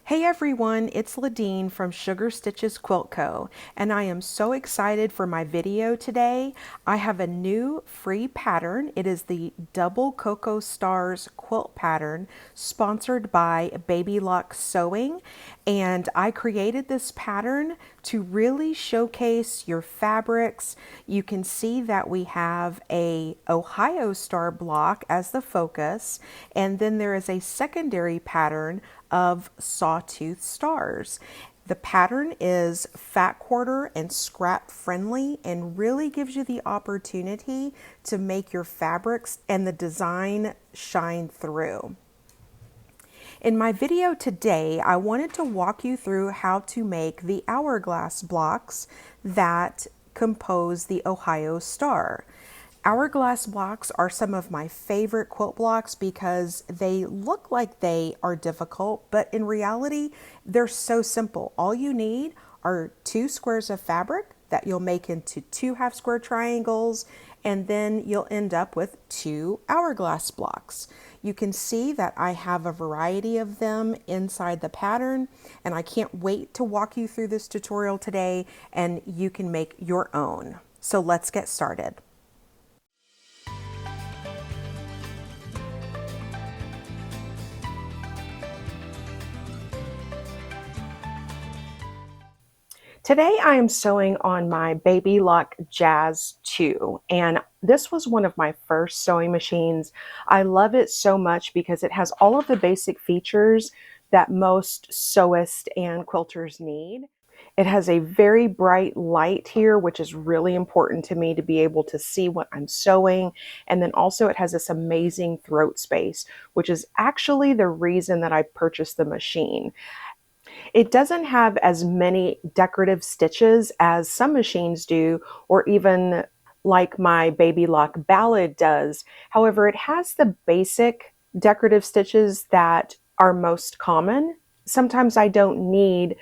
Hey everyone, it's Ladine from Sugar Stitches Quilt Co. and I am so excited for my video today. I have a new free pattern. It is the Double Cocoa Stars quilt pattern sponsored by Baby Lock Sewing, and I created this pattern to really showcase your fabrics. You can see that we have a Ohio Star block as the focus, and then there is a secondary pattern of sawtooth stars. The pattern is fat quarter and scrap friendly and really gives you the opportunity to make your fabrics and the design shine through. In my video today, I wanted to walk you through how to make the hourglass blocks that compose the Ohio Star. Hourglass blocks are some of my favorite quilt blocks because they look like they are difficult, but in reality, they're so simple. All you need are two squares of fabric that you'll make into two half square triangles, and then you'll end up with two hourglass blocks. You can see that I have a variety of them inside the pattern, and I can't wait to walk you through this tutorial today and you can make your own. So let's get started. Today I am sewing on my Baby Lock Jazz 2, and this was one of my first sewing machines. I love it so much because it has all of the basic features that most sewists and quilters need. It has a very bright light here, which is really important to me to be able to see what I'm sewing. And then also it has this amazing throat space, which is actually the reason that I purchased the machine. It doesn't have as many decorative stitches as some machines do, or even like my Baby Lock Ballad does. However, it has the basic decorative stitches that are most common. Sometimes I don't need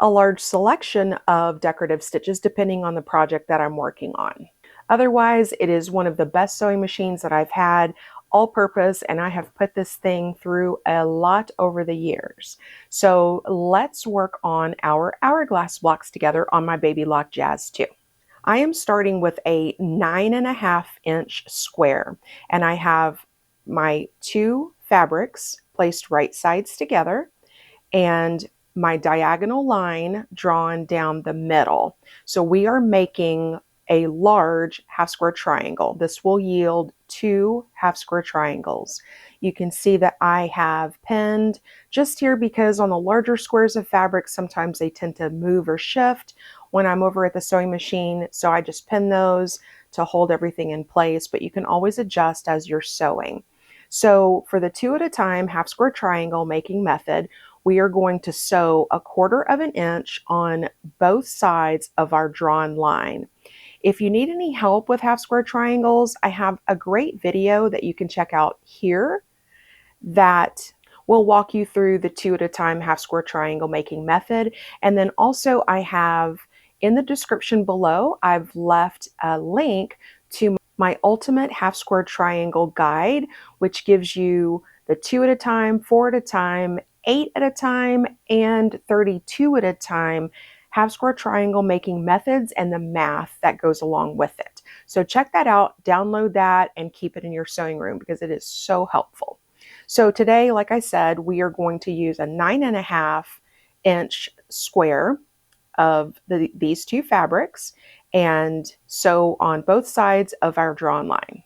a large selection of decorative stitches depending on the project that I'm working on. Otherwise, it is one of the best sewing machines that I've had, all purpose, and I have put this thing through a lot over the years. So let's work on our hourglass blocks together on my Baby Lock Jazz 2. I am starting with a 9.5-inch square, and I have my two fabrics placed right sides together and my diagonal line drawn down the middle. So we are making a large half square triangle. This will yield two half square triangles. You can see that I have pinned just here because on the larger squares of fabric, sometimes they tend to move or shift when I'm over at the sewing machine. So I just pin those to hold everything in place, but you can always adjust as you're sewing. So for the 2 at a time half square triangle making method, we are going to sew 1/4 of an inch on both sides of our drawn line. If you need any help with half square triangles, I have a great video that you can check out here that will walk you through the 2 at a time half square triangle making method. And then also I have in the description below, I've left a link to my ultimate half square triangle guide, which gives you the 2 at a time, 4 at a time, 8 at a time, and 32 at a time half square triangle making methods and the math that goes along with it. So check that out, download that, and keep it in your sewing room because it is so helpful. So today, like I said, we are going to use a 9.5-inch square of these two fabrics and sew on both sides of our drawn line.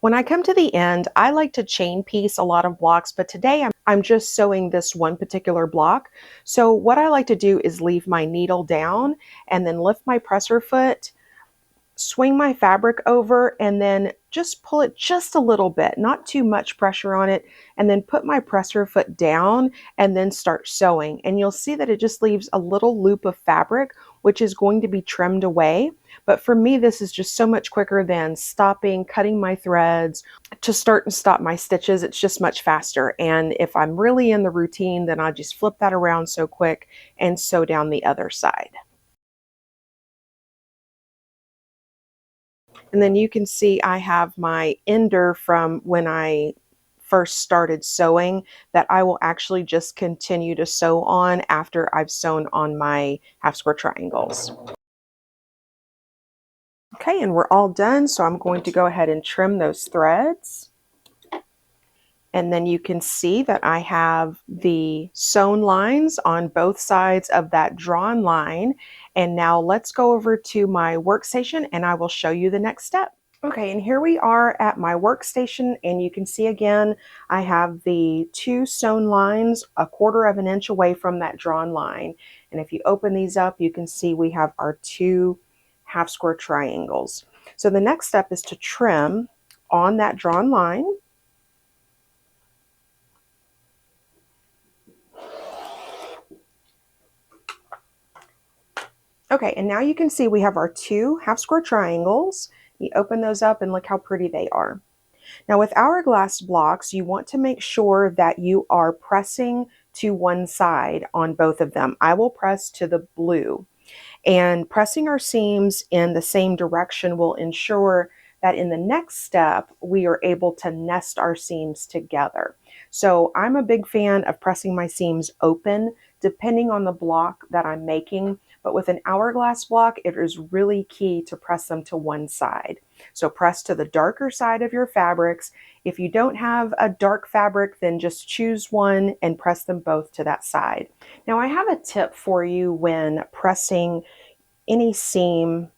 When I come to the end, I like to chain piece a lot of blocks, but today I'm just sewing this one particular block. So what I like to do is leave my needle down and then lift my presser foot, swing my fabric over, and then just pull it just a little bit, not too much pressure on it, and then put my presser foot down and then start sewing. And you'll see that it just leaves a little loop of fabric, which is going to be trimmed away. But for me, this is just so much quicker than stopping, cutting my threads to start and stop my stitches. It's just much faster. And if I'm really in the routine, then I just flip that around so quick and sew down the other side. And then you can see I have my ender from when I first started sewing that I will actually just continue to sew on after I've sewn on my half square triangles. Okay, and we're all done, so I'm going to go ahead and trim those threads. And then you can see that I have the sewn lines on both sides of that drawn line. And now let's go over to my workstation and I will show you the next step. Okay, and here we are at my workstation, and you can see again, I have the two sewn lines 1/4 of an inch away from that drawn line. And if you open these up, you can see we have our two half square triangles. So the next step is to trim on that drawn line. Okay, and now you can see we have our two half square triangles. You open those up and look how pretty they are. Now with hourglass blocks, you want to make sure that you are pressing to one side on both of them. I will press to the blue. And pressing our seams in the same direction will ensure that in the next step, we are able to nest our seams together. So I'm a big fan of pressing my seams open, depending on the block that I'm making. But with an hourglass block, it is really key to press them to one side. So press to the darker side of your fabrics. If you don't have a dark fabric, then just choose one and press them both to that side. Now I have a tip for you when pressing any seam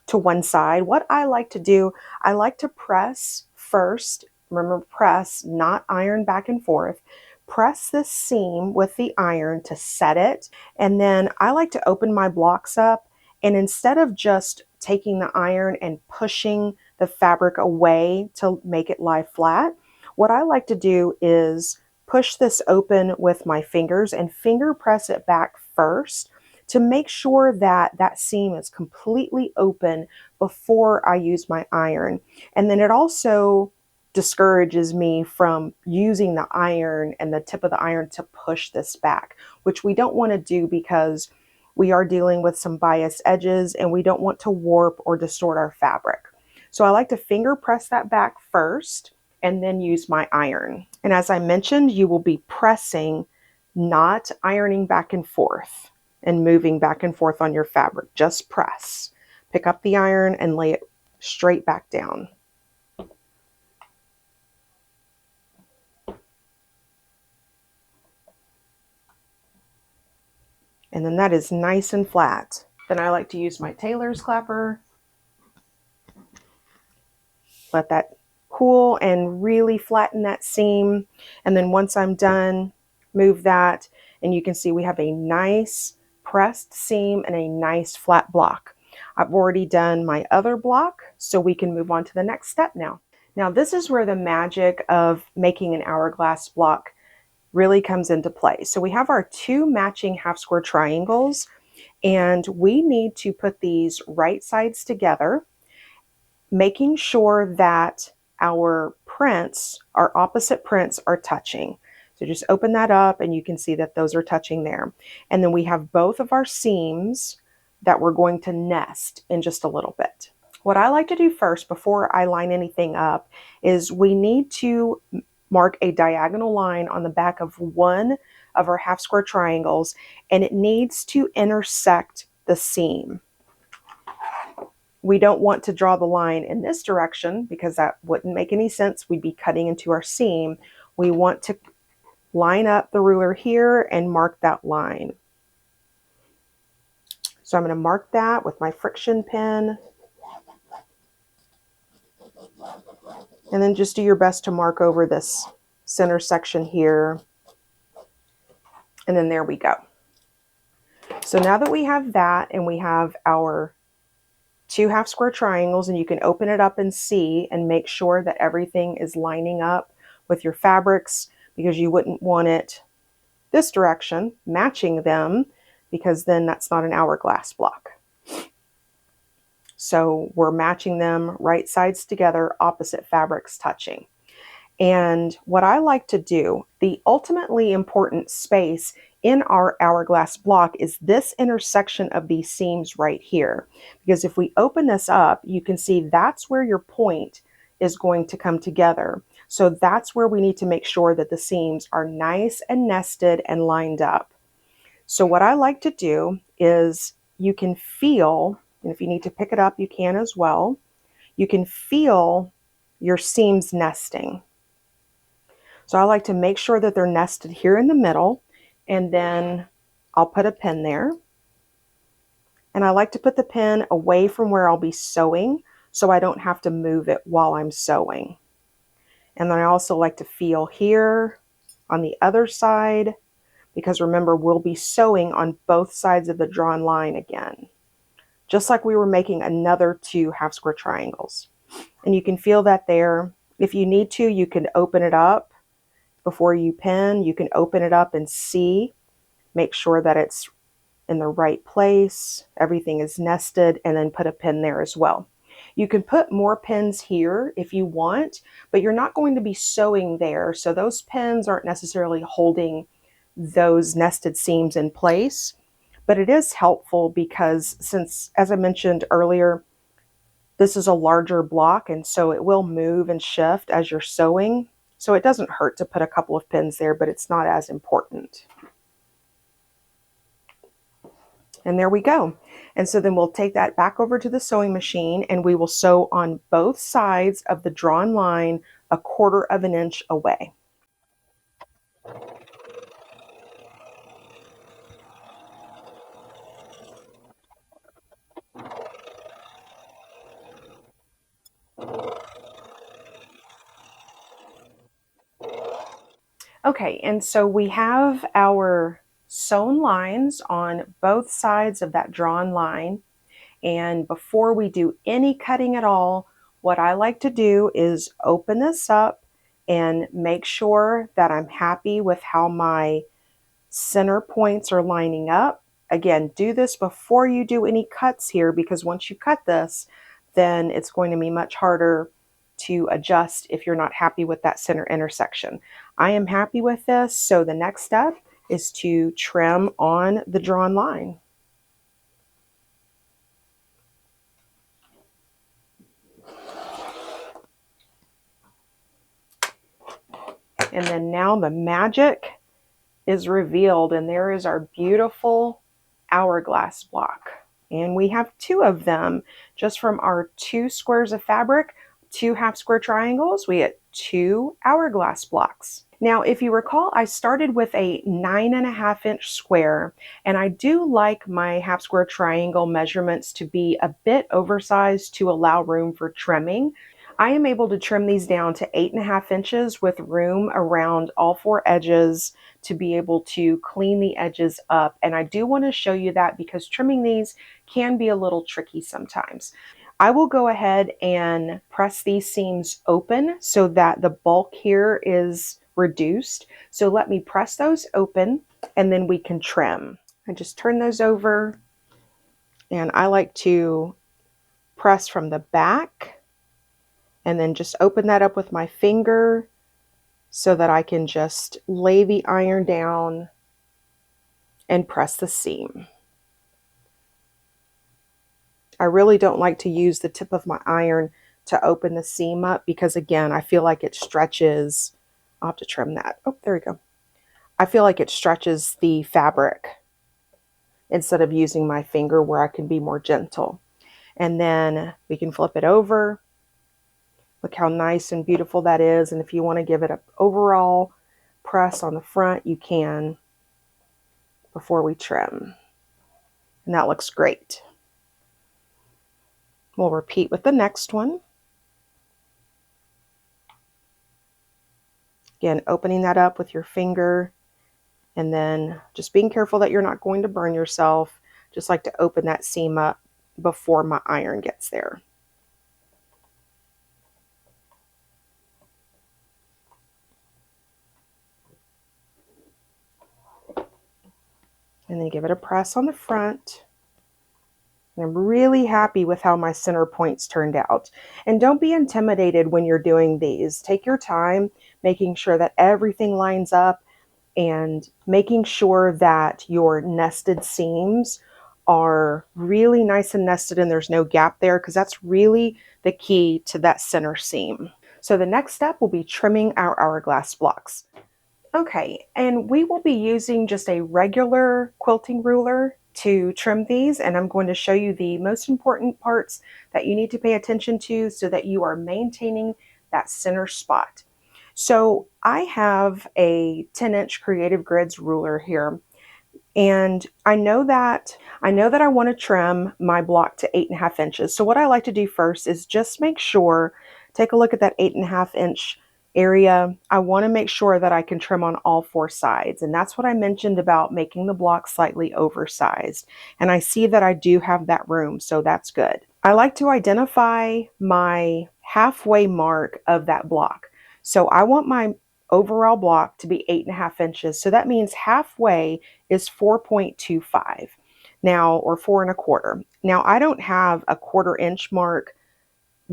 to one side. What I like to do, I like to press first. Remember, press, not iron back and forth. Press this seam with the iron to set it. And then I like to open my blocks up, and instead of just taking the iron and pushing the fabric away to make it lie flat, what I like to do is push this open with my fingers and finger press it back first to make sure that that seam is completely open before I use my iron. And then it also discourages me from using the iron and the tip of the iron to push this back, which we don't want to do because we are dealing with some biased edges and we don't want to warp or distort our fabric. So I like to finger press that back first and then use my iron. And as I mentioned, you will be pressing, not ironing back and forth and moving back and forth on your fabric. Just press. Pick up the iron and lay it straight back down. And then that is nice and flat. Then I like to use my tailor's clapper. Let that cool and really flatten that seam. And then once I'm done, move that, and you can see we have a nice pressed seam and a nice flat block. I've already done my other block, so we can move on to the next step now. Now this is where the magic of making an hourglass block really comes into play. So we have our two matching half square triangles, and we need to put these right sides together, making sure that our prints, our opposite prints, are touching. So just open that up and you can see that those are touching there. And then we have both of our seams that we're going to nest in just a little bit. What I like to do first before I line anything up is we need to mark a diagonal line on the back of one of our half square triangles, and it needs to intersect the seam. We don't want to draw the line in this direction because that wouldn't make any sense. We'd be cutting into our seam. We want to line up the ruler here and mark that line. So I'm going to mark that with my friction pen. And then just do your best to mark over this center section here. And then there we go. So now that we have that and we have our two half square triangles, and you can open it up and see and make sure that everything is lining up with your fabrics, because you wouldn't want it this direction matching them, because then that's not an hourglass block. So we're matching them right sides together, opposite fabrics touching. And what I like to do, the ultimately important space in our hourglass block is this intersection of these seams right here. Because if we open this up, you can see that's where your point is going to come together. So that's where we need to make sure that the seams are nice and nested and lined up. So what I like to do is you can feel, and if you need to pick it up, you can as well. You can feel your seams nesting. So I like to make sure that they're nested here in the middle, and then I'll put a pin there. And I like to put the pin away from where I'll be sewing so I don't have to move it while I'm sewing. And then I also like to feel here on the other side, because remember, we'll be sewing on both sides of the drawn line again, just like we were making another 2 half square triangles. And you can feel that there. If you need to, you can open it up before you pin. You can open it up and see, make sure that it's in the right place, everything is nested, and then put a pin there as well. You can put more pins here if you want, but you're not going to be sewing there, so those pins aren't necessarily holding those nested seams in place. But it is helpful because, since, as I mentioned earlier, this is a larger block, and so it will move and shift as you're sewing. So it doesn't hurt to put a couple of pins there, but it's not as important. And there we go. And so then we'll take that back over to the sewing machine, and we will sew on both sides of the drawn line 1/4 of an inch away. Okay, and so we have our sewn lines on both sides of that drawn line. And before we do any cutting at all, what I like to do is open this up and make sure that I'm happy with how my center points are lining up. Again, do this before you do any cuts here, because once you cut this, then it's going to be much harder to adjust if you're not happy with that center intersection. I am happy with this, so the next step is to trim on the drawn line. And then now the magic is revealed, and there is our beautiful hourglass block. And we have 2 of them just from our 2 squares of fabric, 2 half square triangles. We get 2 hourglass blocks. Now, if you recall, I started with a 9.5 inch square, and I do like my half square triangle measurements to be a bit oversized to allow room for trimming. I am able to trim these down to 8.5 inches with room around all 4 edges to be able to clean the edges up. And I do want to show you that because trimming these can be a little tricky sometimes. I will go ahead and press these seams open so that the bulk here is reduced. So let me press those open, and then we can trim. I just turn those over, and I like to press from the back and then just open that up with my finger so that I can just lay the iron down and press the seam. I really don't like to use the tip of my iron to open the seam up because, again, I feel like it stretches. I'll have to trim that. Oh, there we go. I feel like it stretches the fabric instead of using my finger where I can be more gentle. And then we can flip it over. Look how nice and beautiful that is. And if you want to give it an overall press on the front, you can before we trim. And that looks great. We'll repeat with the next one. Again, opening that up with your finger, and then just being careful that you're not going to burn yourself. Just like to open that seam up before my iron gets there. And then give it a press on the front. And I'm really happy with how my center points turned out. And don't be intimidated when you're doing these. Take your time, making sure that everything lines up. and making sure that your nested seams are really nice and nested and there's no gap there, because that's really the key to that center seam. So the next step will be trimming our hourglass blocks. Okay, and we will be using just a regular quilting ruler to trim these, and I'm going to show you the most important parts that you need to pay attention to so that you are maintaining that center spot. So I have a 10-inch Creative Grids ruler here, and I know that I want to trim my block to 8.5 inches. So what I like to do first is just make sure, take a look at that 8.5 inch area. I want to make sure that I can trim on all 4 sides. And that's what I mentioned about making the block slightly oversized. And I see that I do have that room, so that's good. I like to identify my halfway mark of that block. So I want my overall block to be 8.5 inches. So that means halfway is 4.25 now, or 4.25. Now I don't have a 1/4 inch mark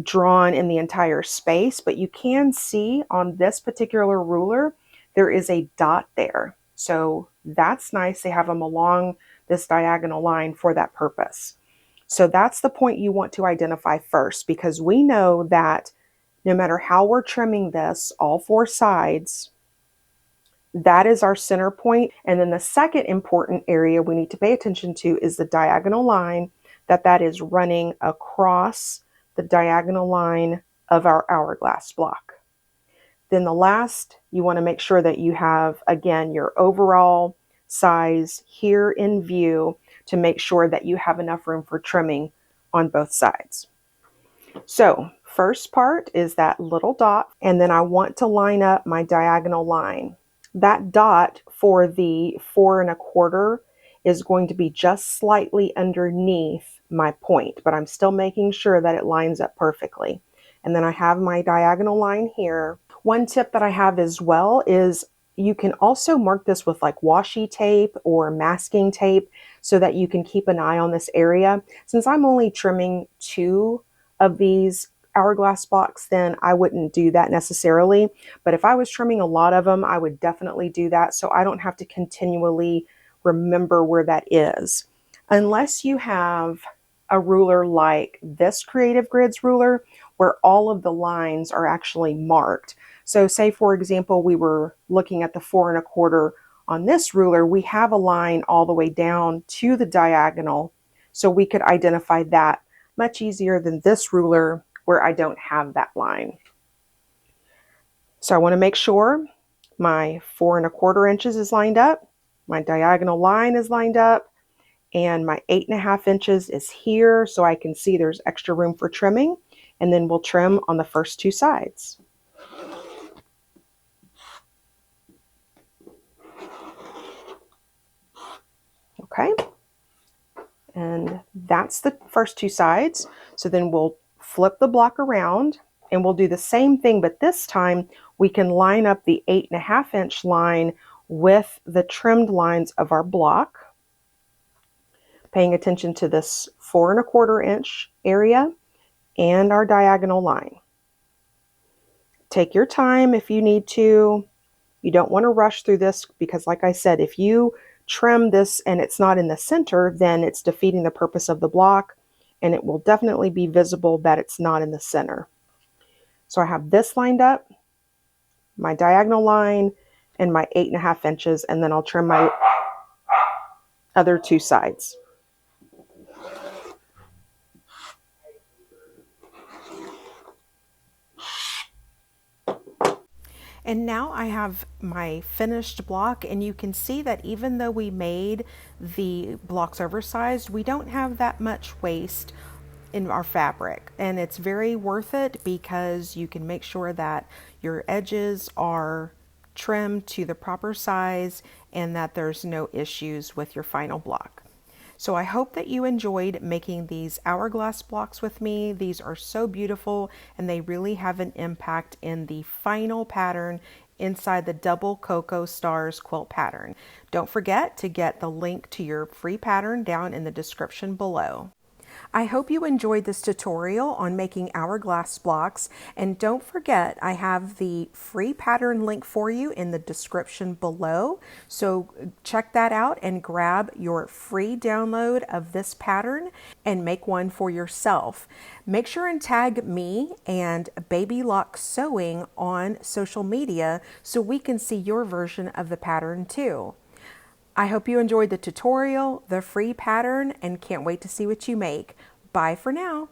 drawn in the entire space, but you can see on this particular ruler, there is a dot there. So that's nice. They have them along this diagonal line for that purpose. So that's the point you want to identify first, because we know that no matter how we're trimming this, all 4 sides, that is our center point. And then the second important area we need to pay attention to is the diagonal line that is running across the diagonal line of our hourglass block. Then the last, you want to make sure that you have, again, your overall size here in view to make sure that you have enough room for trimming on both sides. So first part is that little dot, and then I want to line up my diagonal line. That dot for the 4.25 is going to be just slightly underneath my point, but I'm still making sure that it lines up perfectly. And then I have my diagonal line here. One tip that I have as well is you can also mark this with like washi tape or masking tape so that you can keep an eye on this area. Since I'm only trimming 2 of these hourglass blocks, then I wouldn't do that necessarily. But if I was trimming a lot of them, I would definitely do that so I don't have to continually remember where that is. Unless you have a ruler like this Creative Grids ruler where all of the lines are actually marked. So say, for example, we were looking at the 4.25 on this ruler, we have a line all the way down to the diagonal, so we could identify that much easier than this ruler where I don't have that line. So I want to make sure my 4.25 inches is lined up, my diagonal line is lined up, and my 8.5 inches is here so I can see there's extra room for trimming, and then we'll trim on the first 2 sides. Okay, and that's the first 2 sides. So then we'll flip the block around and we'll do the same thing, but this time we can line up the 8.5 inch line with the trimmed lines of our block, paying attention to this 4.25 inch area and our diagonal line. Take your time if you need to. You don't want to rush through this because, like I said, if you trim this and it's not in the center, then it's defeating the purpose of the block, and it will definitely be visible that it's not in the center. So I have this lined up, my diagonal line, and my 8.5 inches, and then I'll trim my other 2 sides. And now I have my finished block, and you can see that even though we made the blocks oversized, we don't have that much waste in our fabric, and it's very worth it because you can make sure that your edges are trimmed to the proper size and that there's no issues with your final block. So I hope that you enjoyed making these hourglass blocks with me. These are so beautiful and they really have an impact in the final pattern inside the double Cocoa Stars quilt pattern. Don't forget to get the link to your free pattern down in the description below. I hope you enjoyed this tutorial on making hourglass blocks, and don't forget I have the free pattern link for you in the description below, so check that out and grab your free download of this pattern and make one for yourself. Make sure and tag me and Baby Lock Sewing on social media so we can see your version of the pattern too. I hope you enjoyed the tutorial, the free pattern, and can't wait to see what you make. Bye for now.